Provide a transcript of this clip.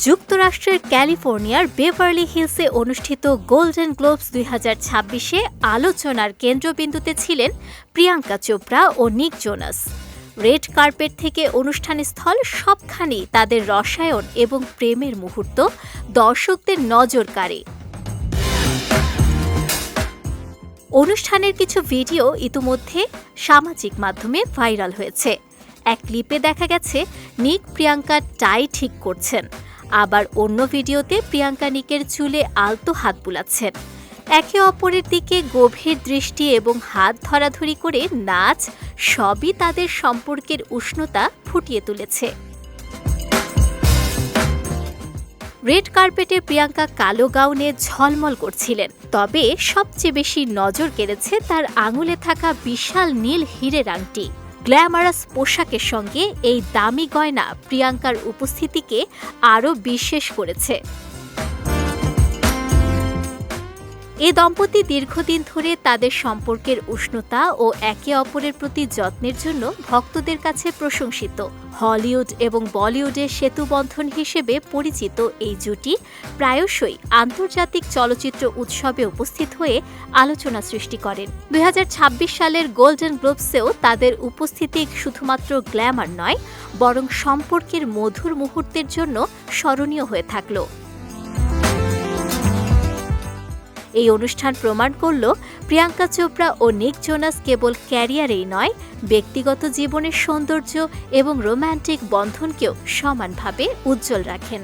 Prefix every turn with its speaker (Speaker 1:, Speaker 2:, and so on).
Speaker 1: যুক্তরাষ্ট্রের ক্যালিফোর্নিয়ার বেভারলি হিলসে অনুষ্ঠিত গোল্ডেন গ্লোবস 2026-এ আলোচনার কেন্দ্রবিন্দুতে ছিলেন প্রিয়াঙ্কা চোপড়া ও নিক জোনাস। রেড কার্পেট থেকে অনুষ্ঠানস্থল সবখানেই তাদের রসায়ন এবং প্রেমের মুহূর্ত দর্শকদের নজর কাড়ে। অনুষ্ঠানের কিছু ভিডিও ইতিমধ্যে সামাজিক মাধ্যমে ভাইরাল হয়েছে। এক ক্লিপে দেখা গেছে নিক প্রিয়াঙ্কা টাই ঠিক করছেন, আবার অন্য ভিডিওতে প্রিয়াঙ্কা নিকের চুলে আলতো হাত বুলাচ্ছেন। একে অপরের দিকে গভীর দৃষ্টি এবং হাত ধরাধরি করে নাচ সবই তাদের সম্পর্কের উষ্ণতা ফুটিয়ে তুলেছে। রেড কার্পেটে প্রিয়াঙ্কা কালো গাউনে ঝলমল করছিলেন, তবে সবচেয়ে বেশি নজর কেড়েছে তার আঙুলে থাকা বিশাল নীল হীরের আংটি। গ্ল্যামারাস পোশাকের সঙ্গে এই দামি গয়না প্রিয়াঙ্কার উপস্থিতিকে আরও বিশেষ করেছে। এই দম্পতি দীর্ঘদিন ধরে তাদের সম্পর্কের উষ্ণতা ও একে অপরের প্রতি যত্নের জন্য ভক্তদের কাছে প্রশংসিত। হলিউড এবং বলিউডের সেতুবন্ধন হিসেবে পরিচিত এই জুটি প্রায়শই আন্তর্জাতিক চলচ্চিত্র উৎসবে উপস্থিত হয়ে আলোচনা সৃষ্টি করেন। 2026 সালের গোল্ডেন গ্লোবসেও তাদের উপস্থিতি শুধুমাত্র গ্ল্যামার নয়, বরং সম্পর্কের মধুর মুহূর্তের জন্য স্মরণীয় হয়ে থাকল। এই অনুষ্ঠান প্রমাণ করল প্রিয়াঙ্কা চোপড়া ও নিক জোনাস কেবল ক্যারিয়ারেই নয়, ব্যক্তিগত জীবনের সৌন্দর্য এবং রোমান্টিক বন্ধনকেও সমানভাবে উজ্জ্বল রাখেন।